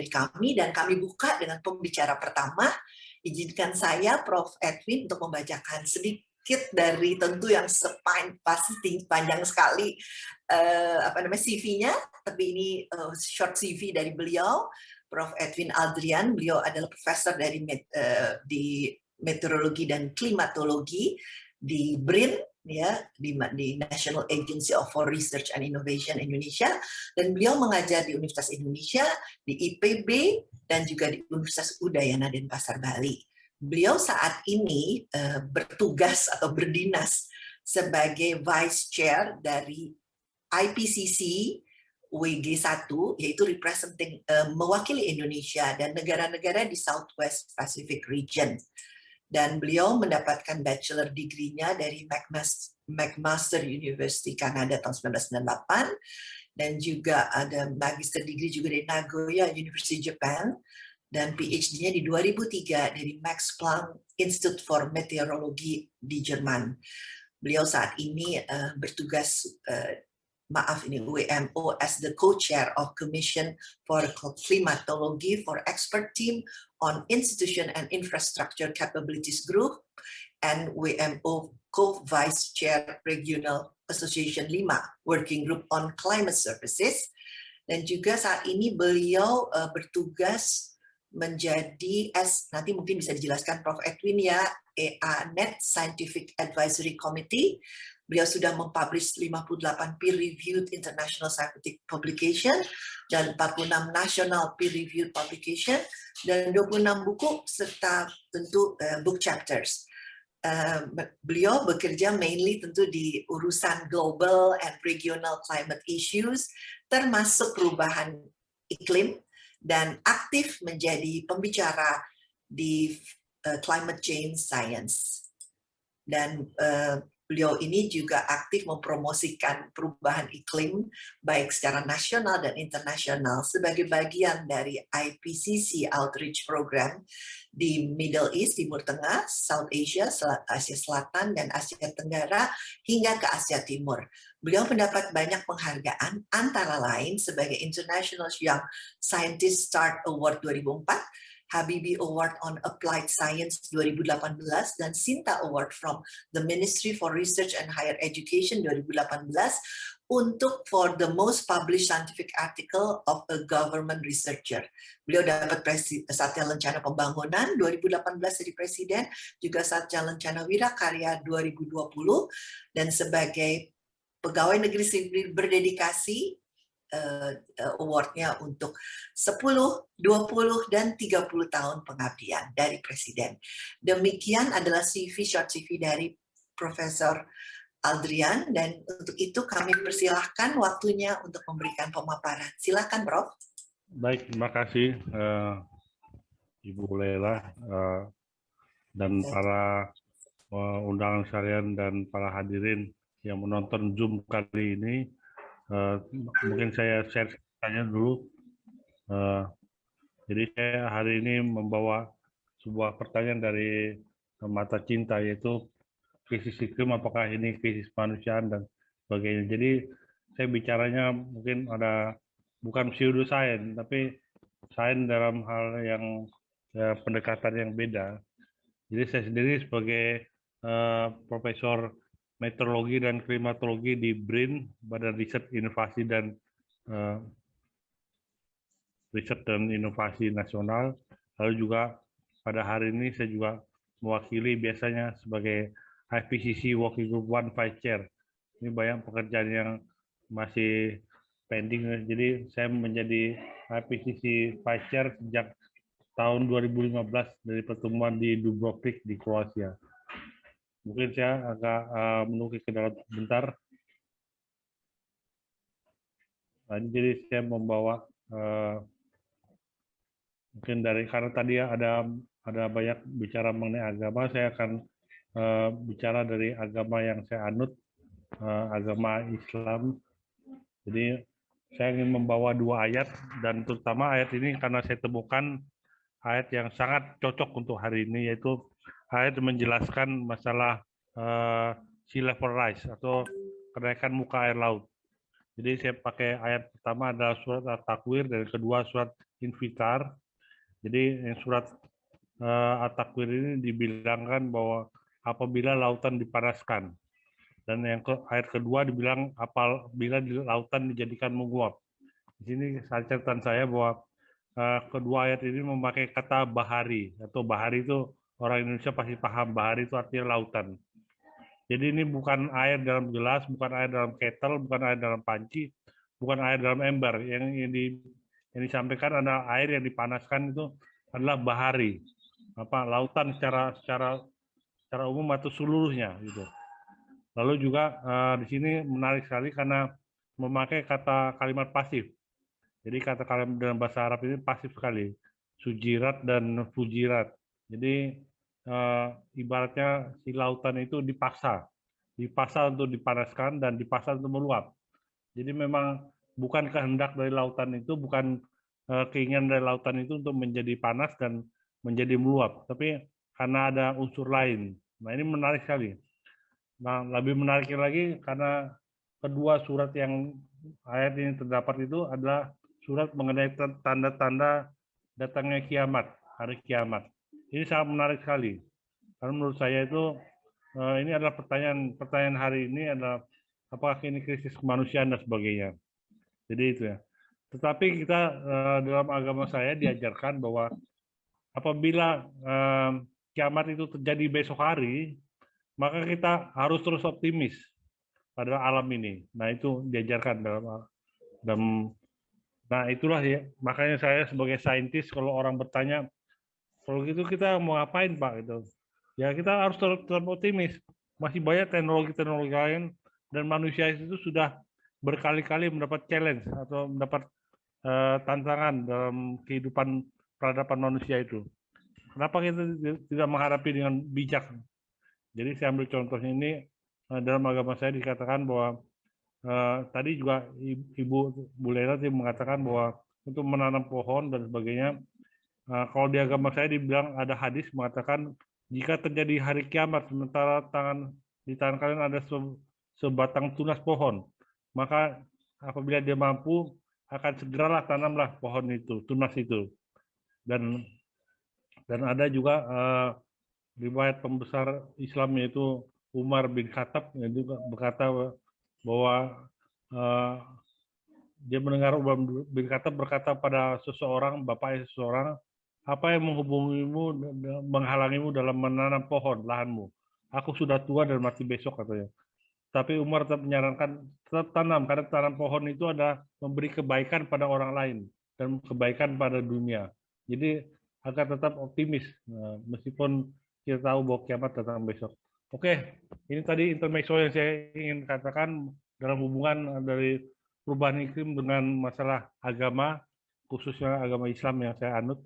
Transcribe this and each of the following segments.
dari kami, dan kami buka dengan pembicara pertama. Izinkan saya, Prof. Edwin, untuk membacakan sedikit dari tentu yang pasti panjang sekali CV-nya, tapi ini short CV dari beliau, Prof. Edwin Aldrian. Beliau adalah profesor di meteorologi dan klimatologi di BRIN, ya, di National Agency for Research and Innovation Indonesia, dan beliau mengajar di Universitas Indonesia, di IPB, dan juga di Universitas Udayana Denpasar, Bali. Beliau saat ini bertugas atau berdinas sebagai Vice Chair dari IPCC WG1, yaitu mewakili Indonesia dan negara-negara di Southwest Pacific Region. Dan beliau mendapatkan bachelor degree-nya dari McMaster University Kanada tahun 1998, dan juga ada magister degree juga dari Nagoya University Japan, dan PhD-nya di 2003 dari Max Planck Institute for Meteorology di Jerman. Beliau saat ini bertugas WMO as the co-chair of Commission for Climatology for Expert Team on Institution and Infrastructure Capabilities Group, and WMO co-vice chair Regional Association 5 Working Group on Climate Services. Dan juga saat ini beliau bertugas menjadi nanti mungkin bisa dijelaskan Prof. Edwin ya, EANet Scientific Advisory Committee. Beliau sudah mempublish 58 peer-reviewed international scientific publication dan 46 national peer-reviewed publication dan 26 buku serta tentu book chapters. Beliau bekerja mainly tentu di urusan global and regional climate issues, termasuk perubahan iklim, dan aktif menjadi pembicara di climate change science. Dan beliau ini juga aktif mempromosikan perubahan iklim baik secara nasional dan internasional sebagai bagian dari IPCC Outreach Program di Middle East, Timur Tengah, South Asia, Asia Selatan, dan Asia Tenggara hingga ke Asia Timur. Beliau mendapat banyak penghargaan, antara lain sebagai International Young Scientist Start Award 2004, Habibie Award on Applied Science 2018, dan Sinta Award from the Ministry for Research and Higher Education 2018 untuk for the most published scientific article of a government researcher. Beliau dapat Satya Lencana Pembangunan 2018 dari Presiden, juga Satya Lencana Wirakarya 2020, dan sebagai pegawai negeri sipil berdedikasi award-nya untuk 10, 20, dan 30 tahun pengabdian dari Presiden. Demikian adalah short CV dari Profesor Aldrian, dan untuk itu kami persilahkan waktunya untuk memberikan pemaparan. Silakan, Prof. Baik, terima kasih Ibu Lela dan para undangan sekalian dan para hadirin yang menonton Zoom kali ini. Mungkin saya share ceritanya dulu. Jadi saya hari ini membawa sebuah pertanyaan dari mata cinta, yaitu krisis iklim, apakah ini krisis kemanusiaan dan sebagainya. Jadi saya bicaranya mungkin ada bukan pseudoscience, tapi sains dalam hal yang pendekatan yang beda. Jadi saya sendiri sebagai profesor meteorologi dan klimatologi di BRIN, Badan Riset Inovasi dan Riset dan Inovasi Nasional. Lalu juga pada hari ini saya juga mewakili biasanya sebagai IPCC Working Group 1 Vice Chair. Ini banyak pekerjaan yang masih pending. Jadi saya menjadi IPCC Vice Chair sejak tahun 2015 dari pertemuan di Dubrovnik di Kroasia. Mungkin saya agak menukik ke dalam bentar. Nah, jadi saya membawa mungkin karena tadi ada banyak bicara mengenai agama, saya akan bicara dari agama yang saya anut, agama Islam. Jadi saya ingin membawa 2 ayat, dan terutama ayat ini karena saya temukan ayat yang sangat cocok untuk hari ini, yaitu ayat menjelaskan masalah sea level rise atau kenaikan muka air laut. Jadi saya pakai ayat pertama adalah surat At-Takwir, dan kedua surat Invitar. Jadi yang surat At-Takwir ini dibilangkan bahwa apabila lautan dipanaskan, dan ayat kedua dibilang apabila di lautan dijadikan menguap. Di sini catatan saya bahwa kedua ayat ini memakai kata bahari, atau bahari itu orang Indonesia pasti paham, bahari itu artinya lautan. Jadi ini bukan air dalam gelas, bukan air dalam kettle, bukan air dalam panci, bukan air dalam ember. Yang disampaikan ada air yang dipanaskan itu adalah bahari, lautan secara umum atau seluruhnya gitu. Lalu juga di sini menarik sekali karena memakai kalimat pasif. Jadi kata kalimat dalam bahasa Arab ini pasif sekali, sujirat dan fujirat. Jadi ibaratnya si lautan itu dipaksa untuk dipanaskan dan dipaksa untuk meluap. Jadi memang bukan kehendak dari lautan itu, bukan keinginan dari lautan itu untuk menjadi panas dan menjadi meluap, tapi karena ada unsur lain. Nah ini menarik sekali. Nah, lebih menariknya lagi karena kedua surat yang ayat ini terdapat itu adalah surat mengenai tanda-tanda datangnya kiamat, hari kiamat. Ini sangat menarik sekali. Karena menurut saya itu ini adalah pertanyaan hari ini adalah apakah ini krisis kemanusiaan dan sebagainya. Jadi itu ya. Tetapi kita dalam agama saya diajarkan bahwa apabila kiamat itu terjadi besok hari, maka kita harus terus optimis pada alam ini. Nah itu diajarkan dalam nah itulah ya, makanya saya sebagai saintis kalau orang bertanya, kalau gitu kita mau ngapain Pak gitu. Ya kita harus tetap optimis. Masih banyak teknologi-teknologi lain dan manusia itu sudah berkali-kali mendapat challenge atau mendapat tantangan dalam kehidupan peradaban manusia itu. Kenapa kita tidak menghadapi dengan bijak? Jadi saya ambil contohnya ini dalam agama saya dikatakan bahwa tadi juga Ibu Bu Lena mengatakan bahwa untuk menanam pohon dan sebagainya, kalau di agama saya dibilang ada hadis mengatakan jika terjadi hari kiamat sementara di tangan kalian ada sebatang tunas pohon, maka apabila dia mampu akan segeralah tanamlah pohon itu, tunas itu. Dan ada juga riwayat pembesar Islam yaitu Umar bin Khattab yang juga berkata bahwa dia mendengar Umar bin Khattab berkata pada seseorang, bapaknya seseorang, apa yang menghubungimu, menghalangimu dalam menanam pohon lahanmu? Aku sudah tua dan mati besok katanya. Tapi Umar tetap menyarankan tetap tanam karena tanam pohon itu ada memberi kebaikan pada orang lain dan kebaikan pada dunia. Jadi agar tetap optimis meskipun kita tahu bahwa kiamat datang besok. Oke, ini tadi intermezzo yang saya ingin katakan dalam hubungan dari perubahan iklim dengan masalah agama, khususnya agama Islam yang saya anut.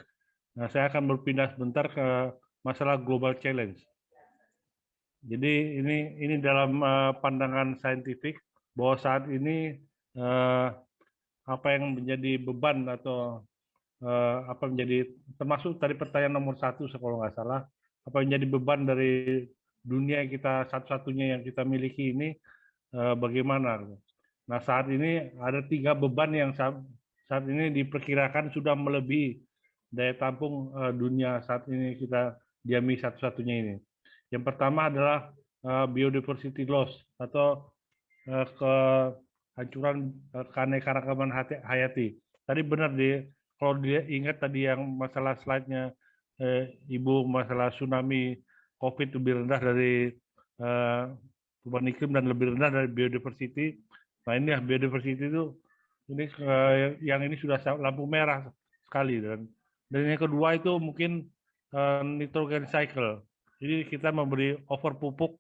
Nah, saya akan berpindah sebentar ke masalah global challenge. Jadi ini dalam pandangan saintifik bahwa saat ini apa yang menjadi beban atau apa menjadi termasuk tadi pertanyaan nomor 1 kalau nggak salah, apa yang menjadi beban dari dunia kita satu-satunya yang kita miliki ini bagaimana? Nah saat ini ada 3 beban yang saat ini diperkirakan sudah melebihi daya tampung dunia saat ini kita diami satu-satunya ini. Yang pertama adalah biodiversity loss atau kehancuran keanekaragaman hayati. Tadi benar kalau dia ingat tadi yang masalah slide-nya Ibu masalah tsunami COVID lebih rendah dari perubahan iklim dan lebih rendah dari biodiversity. Nah ini ya biodiversity itu ini yang ini sudah lampu merah sekali dan yang kedua itu mungkin nitrogen cycle. Jadi kita memberi over pupuk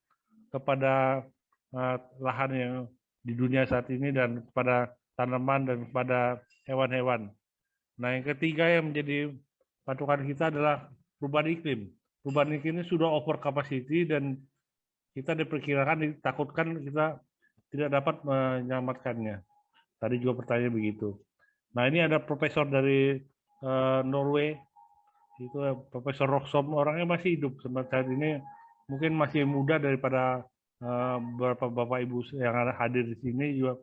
kepada lahan yang di dunia saat ini dan kepada tanaman dan kepada hewan-hewan. Nah, yang ketiga yang menjadi patokan kita adalah perubahan iklim. Perubahan iklim ini sudah over capacity dan kita ditakutkan kita tidak dapat menyelamatkannya. Tadi juga pertanyaan begitu. Nah, ini ada profesor dari Norway, itu Profesor Rocksom, orangnya masih hidup saat ini, mungkin masih muda daripada beberapa bapak ibu yang hadir di sini juga.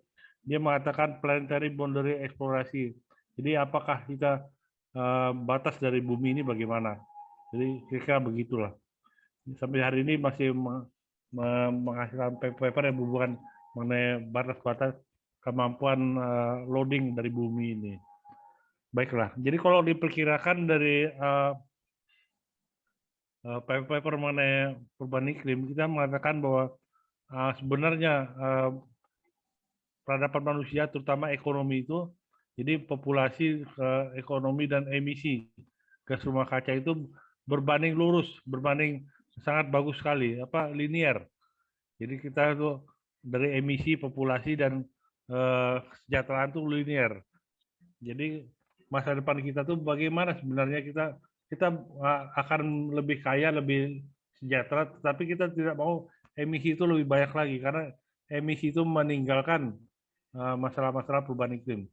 Dia mengatakan planetary boundary eksplorasi. Jadi apakah kita batas dari bumi ini bagaimana. Jadi kira-kira begitulah. Sampai hari ini masih menghasilkan paper yang berhubungan mengenai batas-batas kemampuan loading dari bumi ini. Baiklah, jadi kalau diperkirakan dari paper mengenai perubahan iklim, kita mengatakan bahwa sebenarnya peradaban manusia, terutama ekonomi itu, jadi populasi, ekonomi dan emisi gas rumah kaca itu berbanding lurus, berbanding sangat bagus sekali, linear. Jadi kita tuh dari emisi, populasi dan kesejahteraan itu linear. Jadi masa depan kita tuh bagaimana sebenarnya kita akan lebih kaya, lebih sejahtera, tetapi kita tidak mau emisi itu lebih banyak lagi karena emisi itu meninggalkan masalah-masalah perubahan iklim.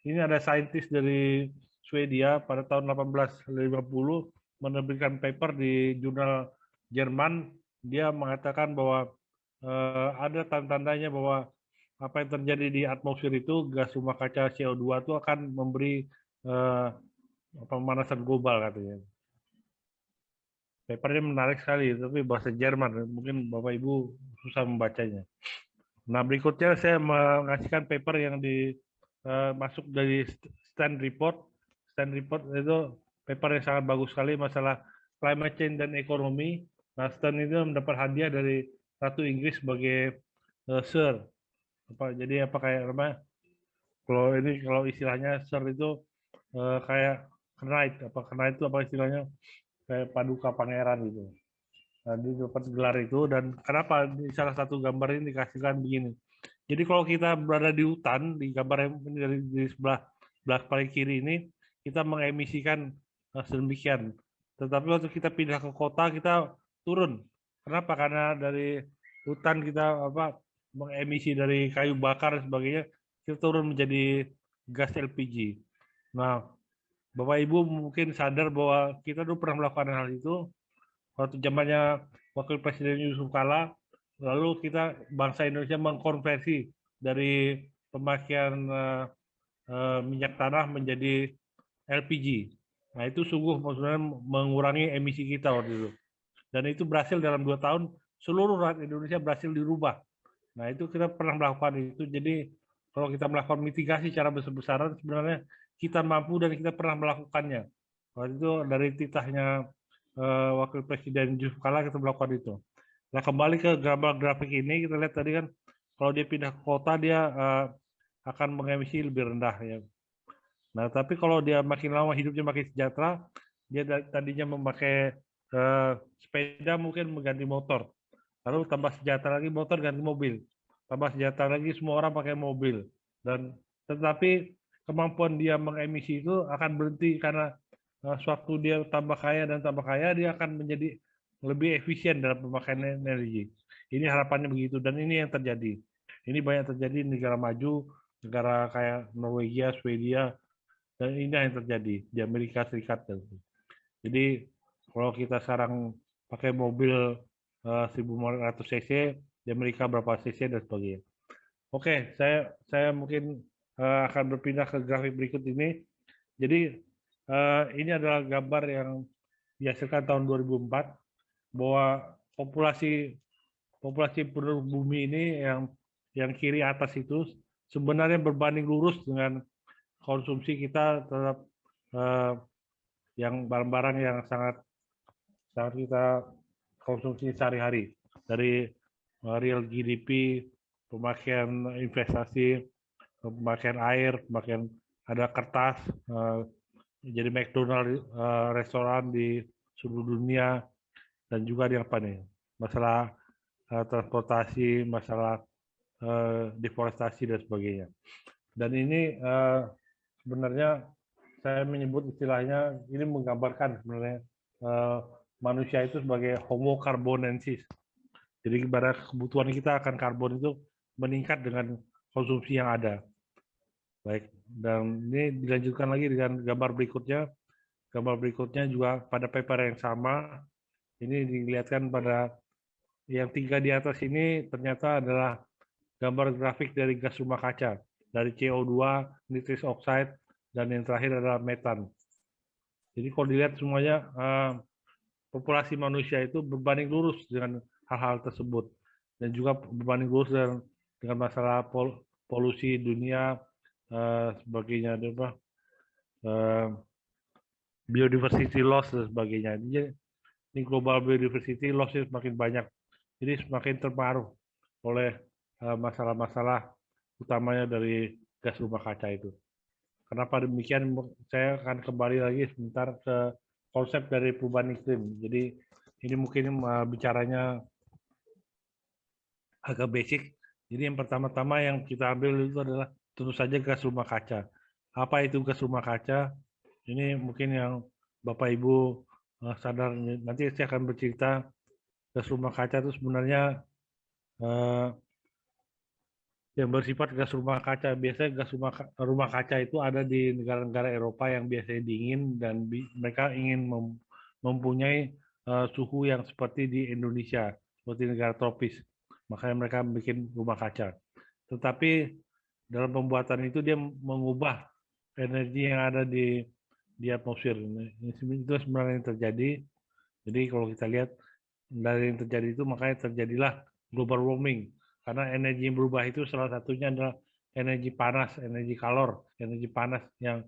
Ini ada saintis dari Swedia pada tahun 1850 menerbitkan paper di jurnal Jerman. Dia mengatakan bahwa ada tanda-tandanya bahwa apa yang terjadi di atmosfer itu gas rumah kaca CO2 itu akan memberi pemanasan global katanya. Papernya menarik sekali, tapi bahasa Jerman, mungkin Bapak Ibu susah membacanya. Nah, berikutnya saya mengasihkan paper yang masuk dari Stand Report. Stand Report itu paper yang sangat bagus sekali masalah climate change dan ekonomi. Nah, Stand itu mendapat hadiah dari Ratu Inggris sebagai Sir. Jadi kayak namanya? Kalau istilahnya Sir itu kayak Knight. Knight itu istilahnya kayak paduka pangeran gitu. Nah, dia dapat gelar itu, dan kenapa di salah satu gambar ini dikasihkan begini. Jadi kalau kita berada di hutan, di gambar yang ini di sebelah paling kiri ini, kita mengemisikan sedemikian. Tetapi waktu kita pindah ke kota, kita turun. Kenapa? Karena dari hutan kita mengemisi dari kayu bakar dan sebagainya, kita turun menjadi gas LPG. Nah, Bapak Ibu mungkin sadar bahwa kita dulu pernah melakukan hal itu waktu zamannya Wakil Presiden Yusuf Kala. Lalu kita bangsa Indonesia mengkonversi dari pemakaian minyak tanah menjadi LPG. Nah, itu sungguh maksudnya mengurangi emisi kita waktu itu. Dan itu berhasil dalam 2 tahun, seluruh rakyat Indonesia berhasil dirubah. Nah, itu kita pernah melakukan itu. Jadi kalau kita melakukan mitigasi secara besar-besaran, sebenarnya kita mampu dan kita pernah melakukannya. Waktu itu dari titahnya Wakil Presiden Yusuf Kala kita melakukan itu. Nah, kembali ke gambar grafik ini, kita lihat tadi kan kalau dia pindah ke kota, dia akan mengemisi lebih rendah ya. Nah, tapi kalau dia makin lama hidupnya makin sejahtera, dia tadinya memakai sepeda mungkin mengganti motor. Lalu tambah sejahtera lagi motor ganti mobil. Tambah sejahtera lagi semua orang pakai mobil. Dan tetapi kemampuan dia mengemisi itu akan berhenti karena suatu dia tambah kaya, dia akan menjadi lebih efisien dalam pemakaian energi. Ini harapannya begitu, dan ini yang terjadi. Ini banyak terjadi di negara maju, negara kayak Norwegia, Swedia, dan ini yang terjadi di Amerika Serikat. Jadi kalau kita sekarang pakai mobil 1.500 cc, di Amerika berapa cc dan sebagainya. Oke, saya mungkin akan berpindah ke grafik berikut ini. Jadi ini adalah gambar yang dihasilkan tahun 2004 bahwa populasi penduduk bumi ini yang kiri atas itu sebenarnya berbanding lurus dengan konsumsi kita terhadap yang barang-barang yang sangat kita konsumsi sehari-hari, dari real GDP, pemakaian investasi, pemakaian air, pemakaian ada kertas, jadi McDonald restoran di seluruh dunia, dan juga di masalah transportasi, masalah deforestasi dan sebagainya. Dan ini sebenarnya saya menyebut istilahnya, ini menggambarkan sebenarnya manusia itu sebagai Homo carbonensis. Jadi pada kebutuhan kita akan karbon itu meningkat dengan konsumsi yang ada. Baik, dan ini dilanjutkan lagi dengan gambar berikutnya. Gambar berikutnya juga pada paper yang sama. Ini dilihatkan pada yang 3 di atas ini ternyata adalah gambar grafik dari gas rumah kaca, dari CO2, nitrous oxide, dan yang terakhir adalah metan. Jadi kalau dilihat semuanya populasi manusia itu berbanding lurus dengan hal-hal tersebut, dan juga berbanding lurus dengan masalah polusi dunia, sebagainya, biodiversity loss dan sebagainya. Ini global biodiversity loss semakin banyak, jadi semakin terpengaruh oleh masalah-masalah utamanya dari gas rumah kaca itu. Kenapa demikian? Saya akan kembali lagi sebentar ke konsep dari perubahan iklim. Jadi ini mungkin bicaranya agak basic. Jadi yang pertama-tama yang kita ambil itu adalah tentu saja gas rumah kaca. Apa itu gas rumah kaca? Ini mungkin yang Bapak Ibu sadar. Nanti saya akan bercerita gas rumah kaca itu sebenarnya yang bersifat gas rumah kaca. Biasanya gas rumah kaca itu ada di negara-negara Eropa yang biasanya dingin, dan mereka ingin mempunyai suhu yang seperti di Indonesia, seperti negara tropis. Makanya mereka bikin rumah kaca. Tetapi dalam pembuatan itu dia mengubah energi yang ada di atmosfer. Itu sebenarnya yang terjadi. Jadi kalau kita lihat dari yang terjadi itu, makanya terjadilah global warming. Karena energi yang berubah itu salah satunya adalah energi panas, energi kalor, energi panas yang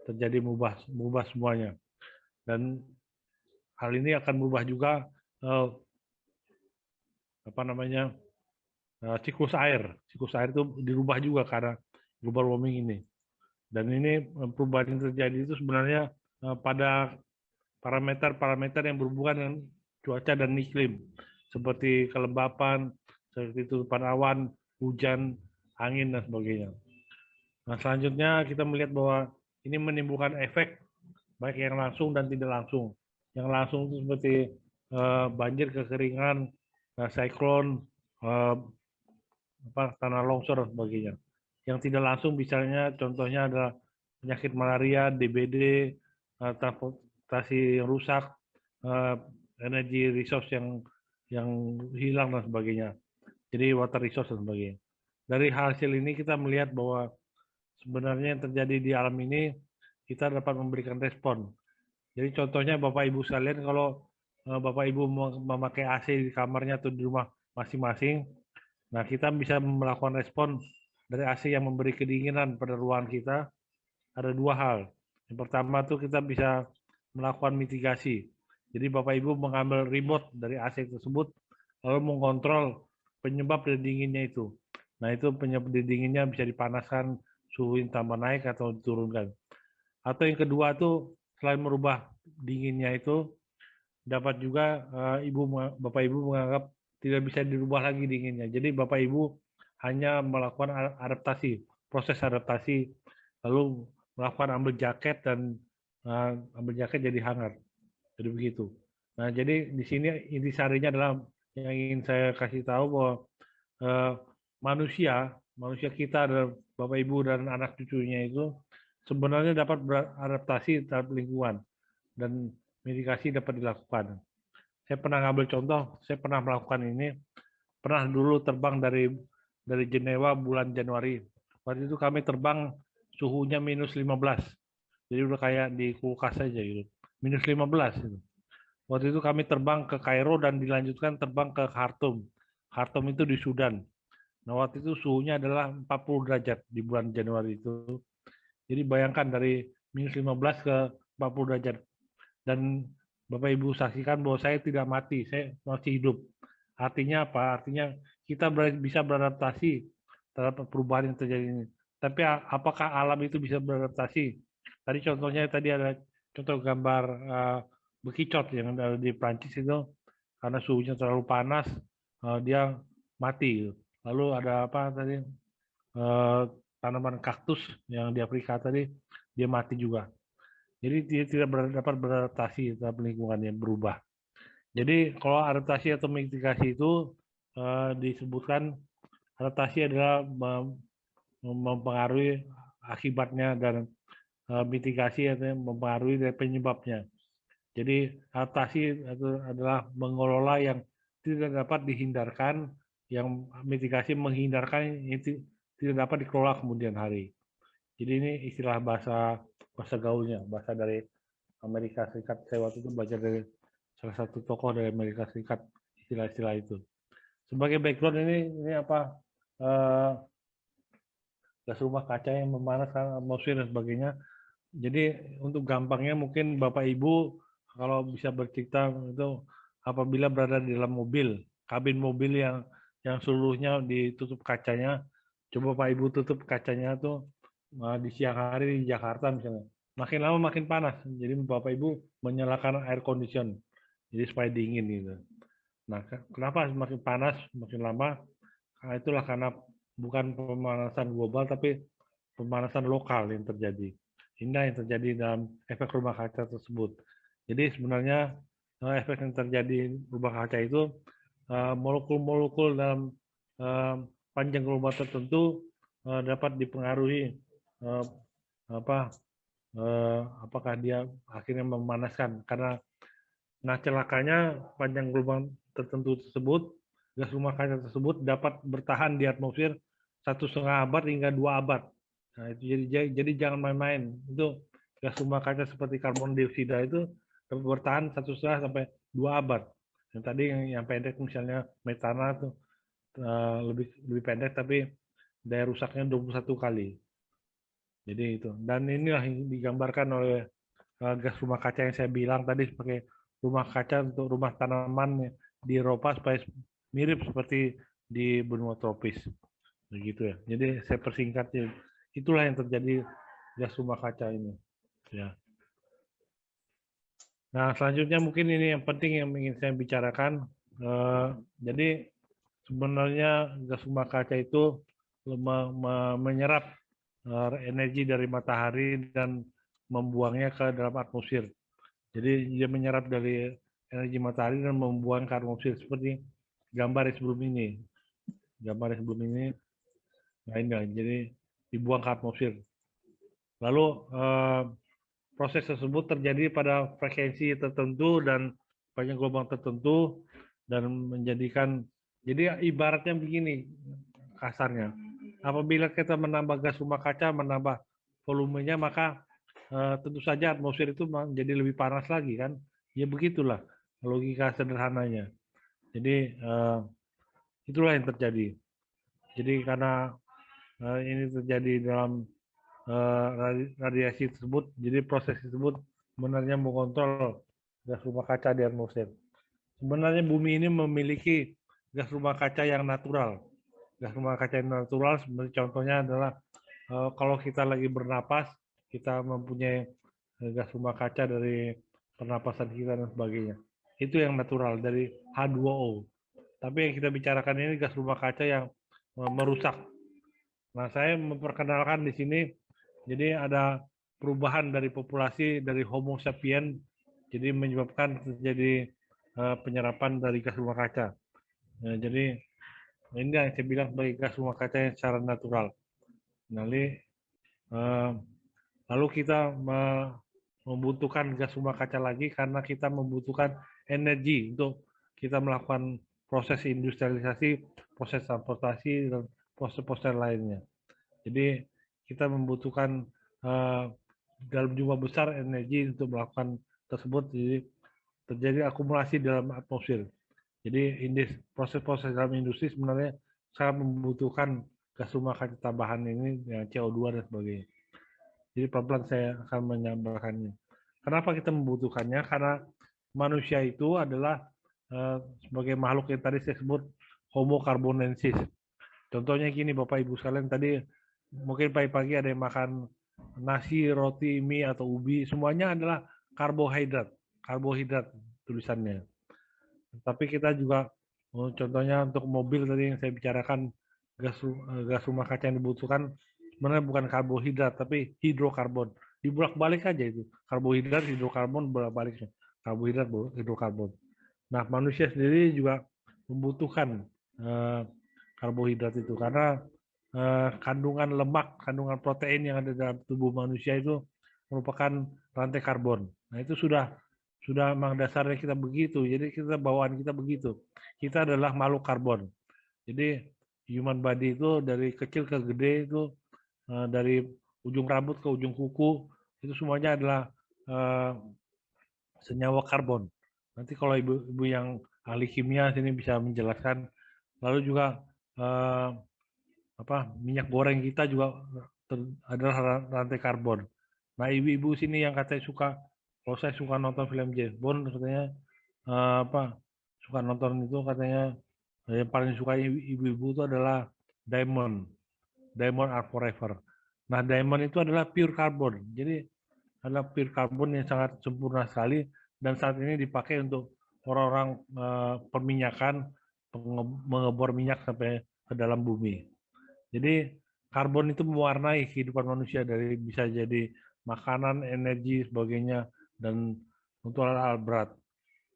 terjadi mengubah semuanya. Dan hal ini akan berubah juga siklus air. Siklus air itu dirubah juga karena global warming ini. Dan ini perubahan yang terjadi itu sebenarnya pada parameter-parameter yang berhubungan dengan cuaca dan iklim, seperti kelembapan, seperti tutupan awan, hujan, angin, dan sebagainya. Nah, selanjutnya kita melihat bahwa ini menimbulkan efek baik yang langsung dan tidak langsung. Yang langsung itu seperti banjir, kekeringan, siklon, tanah longsor, dan sebagainya. Yang tidak langsung misalnya contohnya adalah penyakit malaria, DBD, transportasi yang rusak, energi resource yang hilang dan sebagainya. Jadi water resource dan sebagainya. Dari hasil ini kita melihat bahwa sebenarnya yang terjadi di alam ini kita dapat memberikan respon. Jadi contohnya Bapak Ibu sekalian, kalau Bapak Ibu memakai AC di kamarnya atau di rumah masing-masing, nah kita bisa melakukan respon dari AC yang memberi kedinginan pada ruangan kita. Ada dua hal. Yang pertama tuh kita bisa melakukan mitigasi. Jadi Bapak Ibu mengambil remote dari AC tersebut, lalu mengontrol penyebab dari dinginnya itu. Nah itu penyebab dari dinginnya bisa dipanaskan, suhu yang tambah naik atau diturunkan. Atau yang kedua tuh selain merubah dinginnya itu, dapat juga Bapak Ibu menganggap tidak bisa dirubah lagi dinginnya. Jadi Bapak Ibu hanya melakukan adaptasi, proses adaptasi, lalu melakukan ambil jaket dan ambil jaket jadi hangat. Jadi begitu. Nah, jadi di sini intisarinya adalah yang ingin saya kasih tahu bahwa manusia kita, Bapak Ibu dan anak cucunya itu sebenarnya dapat beradaptasi terhadap lingkungan dan mitigasi dapat dilakukan. Saya pernah ngambil contoh, saya pernah melakukan ini, pernah dulu terbang dari Jenewa bulan Januari. Waktu itu kami terbang suhunya minus 15. Jadi udah kayak di kulkas saja gitu. Minus 15 gitu. Waktu itu kami terbang ke Kairo dan dilanjutkan terbang ke Khartoum. Khartoum itu di Sudan. Nah, waktu itu suhunya adalah 40 derajat di bulan Januari itu. Jadi bayangkan dari minus 15 ke 40 derajat. Dan Bapak Ibu saksikan bahwa saya tidak mati, saya masih hidup. Artinya apa? Artinya kita bisa beradaptasi terhadap perubahan yang terjadi ini. Tapi apakah alam itu bisa beradaptasi? Tadi contohnya ada contoh gambar bekicot yang ada di Prancis itu, karena suhunya terlalu panas, dia mati. Lalu ada apa tadi, tanaman kaktus yang di Afrika tadi, dia mati juga. Jadi dia tidak dapat beradaptasi terhadap lingkungan yang berubah. Jadi kalau adaptasi atau mitigasi itu disebutkan, adaptasi adalah mempengaruhi akibatnya, dan mitigasi adalah mempengaruhi dari penyebabnya. Jadi adaptasi adalah mengelola yang tidak dapat dihindarkan, yang mitigasi menghindarkan yang tidak dapat dikelola kemudian hari. Jadi ini istilah bahasa gaulnya, bahasa dari Amerika Serikat. Saya waktu itu belajar dari salah satu tokoh dari Amerika Serikat istilah-istilah itu. Sebagai background ini apa gas rumah kaca yang memanaskan atmosfer dan sebagainya. Jadi untuk gampangnya mungkin Bapak Ibu kalau bisa bercerita itu apabila berada di dalam mobil, kabin mobil yang seluruhnya ditutup kacanya, coba Pak Ibu tutup kacanya tuh di siang hari di Jakarta misalnya. Makin lama makin panas. Jadi Bapak Ibu menyalakan air condition. Jadi supaya dingin gitu. Nah, kenapa semakin panas makin lama? Nah, itulah karena bukan pemanasan global tapi pemanasan lokal yang terjadi. Inilah yang terjadi dalam efek rumah kaca tersebut. Jadi sebenarnya efek yang terjadi rumah kaca itu molekul-molekul dalam panjang gelombang tertentu dapat dipengaruhi apakah dia akhirnya memanaskan karena celakanya panjang gelombang tertentu tersebut gas rumah kaca tersebut dapat bertahan di atmosfer 1,5 abad hingga 2 abad. Nah, itu jadi jangan main-main. Itu gas rumah kaca seperti karbon dioksida itu dapat bertahan 1,5 sampai 2 abad. Yang tadi yang pendek misalnya metana tuh lebih pendek tapi daya rusaknya 21 kali. Jadi itu. Dan inilah yang digambarkan oleh gas rumah kaca yang saya bilang tadi sebagai rumah kaca untuk rumah tanaman di Eropa supaya mirip seperti di benua tropis. Begitu ya. Jadi saya persingkat itulah yang terjadi gas rumah kaca ini. Ya. Nah, selanjutnya mungkin ini yang penting yang ingin saya bicarakan. Jadi sebenarnya gas rumah kaca itu menyerap energi dari matahari dan membuangnya ke dalam atmosfer. Jadi dia menyerap dari energi matahari dan membuang ke atmosfer seperti gambar yang sebelum ini. Gambar yang sebelum ini, nah ini jadi dibuang ke atmosfer. Lalu proses tersebut terjadi pada frekuensi tertentu dan panjang gelombang tertentu dan menjadikan, jadi ibaratnya begini kasarnya, apabila kita menambah gas rumah kaca, menambah volumenya, maka tentu saja atmosfer itu menjadi lebih panas lagi kan. Ya begitulah logika sederhananya. Jadi itulah yang terjadi. Jadi karena ini terjadi dalam radiasi tersebut, jadi proses tersebut sebenarnya mengontrol gas rumah kaca di atmosfer. Sebenarnya bumi ini memiliki gas rumah kaca yang natural. Gas rumah kaca yang natural sebenarnya contohnya adalah kalau kita lagi bernapas, kita mempunyai gas rumah kaca dari pernapasan kita dan sebagainya. Itu yang natural dari H2O. Tapi yang kita bicarakan ini gas rumah kaca yang merusak. Nah, saya memperkenalkan di sini, jadi ada perubahan dari populasi dari Homo sapiens, jadi menyebabkan terjadi penyerapan dari gas rumah kaca. Nah, jadi ini yang saya bilang sebagai gas rumah kaca yang secara natural. Lalu kita membutuhkan gas rumah kaca lagi karena kita membutuhkan energi untuk kita melakukan proses industrialisasi, proses transportasi, dan proses-proses lainnya. Jadi kita membutuhkan dalam jumlah besar energi untuk melakukan tersebut, jadi terjadi akumulasi dalam atmosfer. Jadi proses-proses dalam industri sebenarnya sangat membutuhkan gas rumah kaca tambahan ini, yang CO2 dan sebagainya. Jadi pelan-pelan saya akan menyampaikannya. Kenapa kita membutuhkannya? Karena manusia itu adalah sebagai makhluk yang tadi saya sebut Homo carbonensis. Contohnya gini Bapak Ibu sekalian, tadi mungkin pagi-pagi ada yang makan nasi, roti, mie, atau ubi. Semuanya adalah karbohidrat. Karbohidrat tulisannya. Tapi kita juga, contohnya untuk mobil tadi yang saya bicarakan, gas rumah kaca yang dibutuhkan sebenarnya bukan karbohidrat tapi hidrokarbon. Dibulak-balik aja itu. Karbohidrat, hidrokarbon, bolak-baliknya. Karbohidrat, hidrokarbon. Nah, manusia sendiri juga membutuhkan karbohidrat itu karena kandungan lemak, kandungan protein yang ada dalam tubuh manusia itu merupakan rantai karbon. Nah, itu sudah memang dasarnya kita begitu. Jadi kita bawaan kita begitu. Kita adalah makhluk karbon. Jadi human body itu dari kecil ke gede itu dari ujung rambut ke ujung kuku itu semuanya adalah senyawa karbon. Nanti kalau ibu-ibu yang ahli kimia sini bisa menjelaskan. Lalu juga minyak goreng kita juga adalah rantai karbon. Nah, ibu-ibu sini yang katanya kalau saya suka nonton film James Bond, katanya suka nonton itu, katanya yang paling suka ibu-ibu itu adalah Diamond are forever. Nah, diamond itu adalah pure carbon. Jadi adalah pure carbon yang sangat sempurna sekali dan saat ini dipakai untuk orang-orang perminyakan, mengebor minyak sampai ke dalam bumi. Jadi karbon itu mewarnai kehidupan manusia, dari bisa jadi makanan, energi, sebagainya, dan untuk hal-hal berat.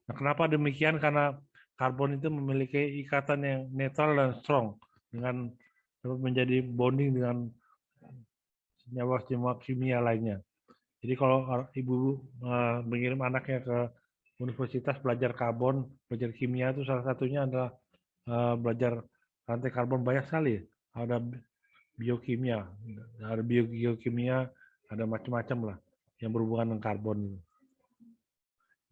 Nah, kenapa demikian? Karena karbon itu memiliki ikatan yang netral dan strong, dengan menjadi bonding dengan senyawa-senyawa kimia lainnya. Jadi kalau ibu mengirim anaknya ke universitas belajar karbon, belajar kimia, itu salah satunya adalah belajar rantai karbon banyak sekali. Ada biokimia, ada macam-macam lah yang berhubungan dengan karbon.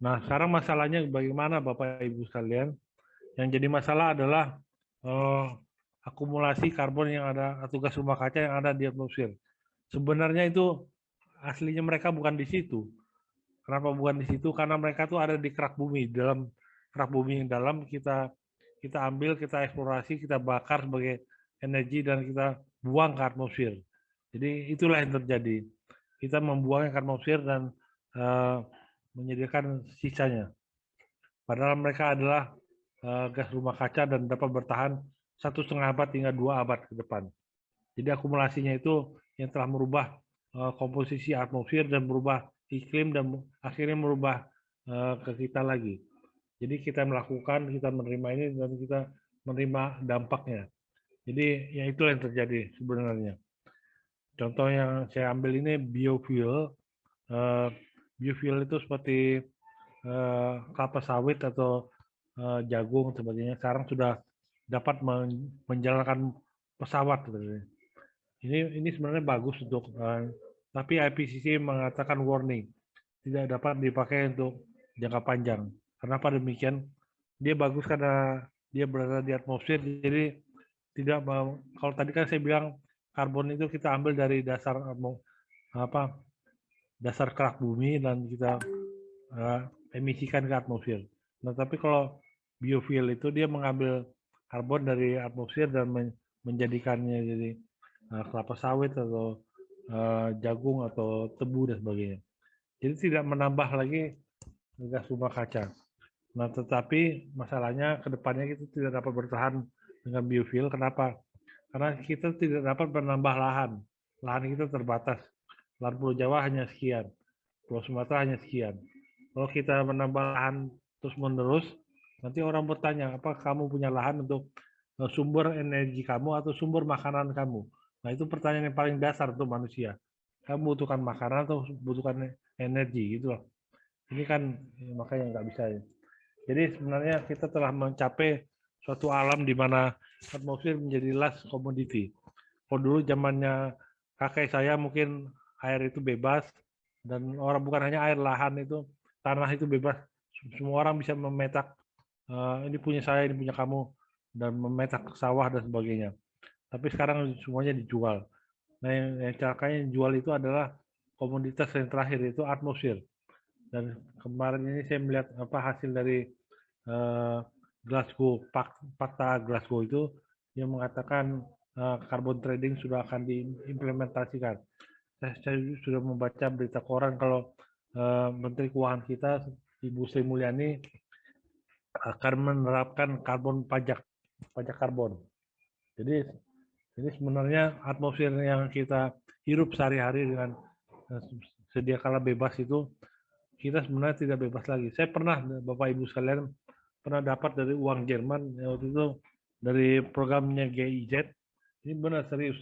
Nah, sekarang masalahnya bagaimana Bapak Ibu sekalian? Yang jadi masalah adalah akumulasi karbon yang ada, atau gas rumah kaca yang ada di atmosfer. Sebenarnya itu aslinya mereka bukan di situ. Kenapa bukan di situ? Karena mereka tuh ada di kerak bumi. Dalam kerak bumi yang dalam kita ambil, kita eksplorasi, kita bakar sebagai energi dan kita buang ke atmosfer. Jadi itulah yang terjadi. Kita membuangnya ke atmosfer dan menyediakan sisanya. Padahal mereka adalah gas rumah kaca dan dapat bertahan 1,5 abad hingga 2 abad ke depan. Jadi akumulasinya itu yang telah merubah komposisi atmosfer dan merubah iklim dan akhirnya merubah ke kita lagi. Jadi kita melakukan, kita menerima ini dan kita menerima dampaknya. Jadi ya itu yang terjadi sebenarnya. Contoh yang saya ambil ini biofuel. Biofuel itu seperti kelapa sawit atau jagung sebagainya. Sekarang sudah dapat menjalankan pesawat. Ini sebenarnya bagus untuk, tapi IPCC mengatakan warning, tidak dapat dipakai untuk jangka panjang. Kenapa demikian? Dia bagus karena dia berada di atmosfer, jadi tidak, kalau tadi kan saya bilang karbon itu kita ambil dari dasar dasar kerak bumi dan kita emisikan ke atmosfer. Nah, tapi kalau biofuel itu dia mengambil karbon dari atmosfer dan menjadikannya jadi kelapa sawit atau jagung atau tebu dan sebagainya. Jadi tidak menambah lagi gas rumah kaca. Nah, tetapi masalahnya ke depannya kita tidak dapat bertahan dengan biofuel. Kenapa? Karena kita tidak dapat menambah lahan. Lahan kita terbatas. Lahan Pulau Jawa hanya sekian. Pulau Sumatera hanya sekian. Kalau kita menambah lahan terus-menerus, nanti orang bertanya, apa kamu punya lahan untuk sumber energi kamu atau sumber makanan kamu? Nah, itu pertanyaan yang paling dasar untuk manusia. Kamu butuhkan makanan atau butuhkan energi, gitu loh. Ini kan makanya nggak bisa ya. Jadi sebenarnya kita telah mencapai suatu alam di mana atmosfer menjadi last commodity. Kalau dulu zamannya kakek saya mungkin air itu bebas, dan orang bukan hanya air, lahan itu, tanah itu bebas. Semua orang bisa memetak, ini punya saya, ini punya kamu, dan memetak sawah dan sebagainya. Tapi sekarang semuanya dijual. Nah, yang celakanya jual itu adalah komoditas yang terakhir, itu atmosfer. Dan kemarin ini saya melihat hasil dari Glasgow, fakta Glasgow itu yang mengatakan carbon trading sudah akan diimplementasikan. Saya sudah membaca berita koran kalau Menteri Keuangan kita, Ibu Sri Mulyani, akan menerapkan pajak karbon. Jadi ini sebenarnya atmosfer yang kita hirup sehari-hari dengan sedia kala bebas itu, kita sebenarnya tidak bebas lagi. Saya pernah, Bapak Ibu sekalian, pernah dapat dari uang Jerman waktu itu dari programnya GIZ. Ini benar serius.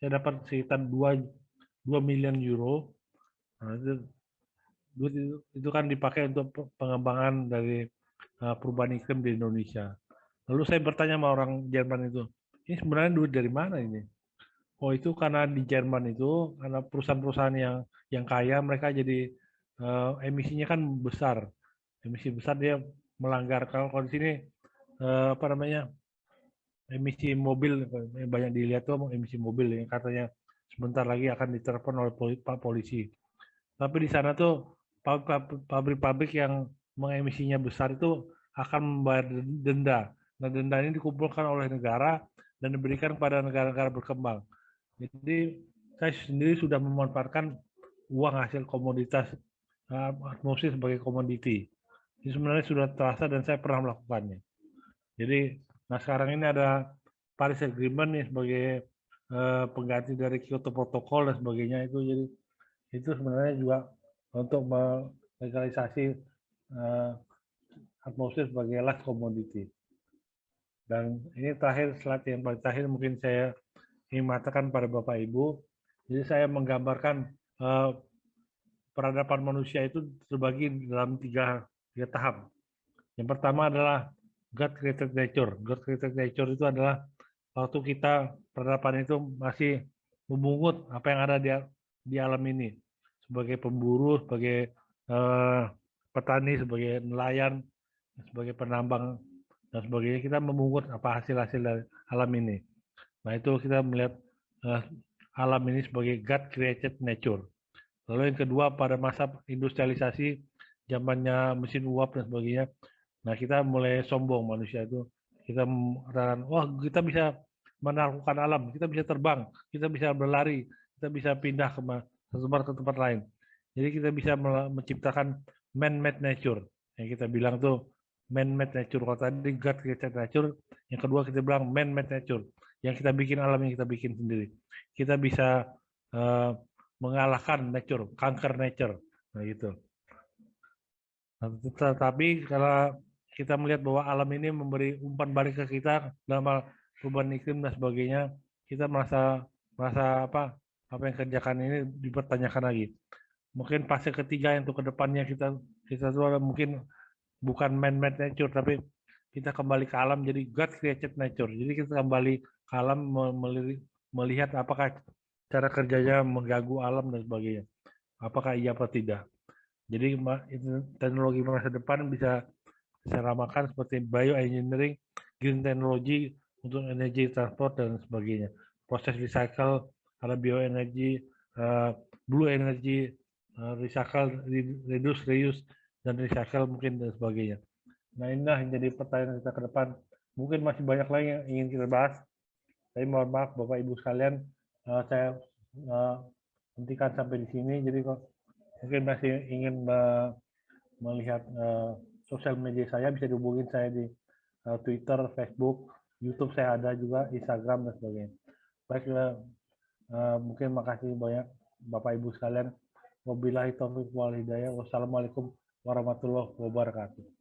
Saya dapat sekitar 2 miliar euro. Nah, itu kan dipakai untuk pengembangan dari perubahan iklim di Indonesia. Lalu saya bertanya sama orang Jerman itu, ini sebenarnya duit dari mana ini? Oh, itu karena di Jerman itu, karena perusahaan-perusahaan yang kaya, mereka jadi emisinya kan besar. Emisi besar dia melanggar. Kalau di sini apa namanya, emisi mobil banyak dilihat tuh, emisi mobil yang katanya sebentar lagi akan diterapkan oleh Pak Polisi. Tapi di sana tuh pabrik-pabrik yang mengemisinya besar itu akan membayar denda. Nah, denda ini dikumpulkan oleh negara dan diberikan kepada negara-negara berkembang. Jadi saya sendiri sudah memanfaatkan uang hasil komoditas atmosfer sebagai komoditi. Ini sebenarnya sudah terasa dan saya pernah melakukannya. Jadi, nah sekarang ini ada Paris Agreement nih sebagai pengganti dari Kyoto Protocol dan sebagainya itu. Jadi itu sebenarnya juga untuk melegalisasi atmosfer sebagai last commodity. Dan ini terakhir, slide yang paling terakhir mungkin saya ingin mengatakan pada Bapak Ibu. Jadi saya menggambarkan peradaban manusia itu terbagi dalam tiga tahap. Yang pertama adalah God created nature. God created nature itu adalah waktu kita peradaban itu masih memungut apa yang ada di alam ini, sebagai pemburu, sebagai petani, sebagai nelayan, sebagai penambang dan sebagainya, kita memungut apa hasil-hasil dari alam ini. Nah itu kita melihat alam ini sebagai God created nature. Lalu yang kedua, pada masa industrialisasi, zamannya mesin uap dan sebagainya, nah kita mulai sombong manusia itu. Kita mengatakan, wah kita bisa menaklukkan alam, kita bisa terbang, kita bisa berlari, kita bisa pindah ke satu tempat ke tempat lain. Jadi kita bisa menciptakan man-made nature. Yang kita bilang tuh man-made nature. Kalau tadi God created nature, yang kedua kita bilang man-made nature. Yang kita bikin alam yang kita bikin sendiri. Kita bisa mengalahkan nature, conquer nature. Nah gitu. Tetapi kalau kita melihat bahwa alam ini memberi umpan balik ke kita dalam hal perubahan iklim dan sebagainya, kita merasa apa yang kerjakan ini dipertanyakan lagi. Mungkin fase ketiga yang untuk kedepannya kita itu mungkin bukan man-made nature, tapi kita kembali ke alam, jadi God created nature. Jadi kita kembali ke alam melihat apakah cara kerjanya mengganggu alam dan sebagainya. Apakah iya atau tidak. Jadi teknologi masa depan bisa saya ramakan seperti bioengineering, green technology untuk energi transport dan sebagainya. Proses recycle, ada bioenergi, blue energy, recycle, reduce, reuse, dan recycle mungkin dan sebagainya. Nah inilah yang jadi pertanyaan kita ke depan. Mungkin masih banyak lagi yang ingin kita bahas. Tapi mohon maaf Bapak Ibu sekalian, saya hentikan sampai di sini. Jadi kok mungkin masih ingin melihat sosial media saya, bisa dihubungin saya di Twitter, Facebook, YouTube saya ada juga, Instagram dan sebagainya. Baik, mungkin makasih banyak Bapak Ibu sekalian. Wabillahi taufiq wal hidayah. Wassalamualaikum warahmatullahi wabarakatuh.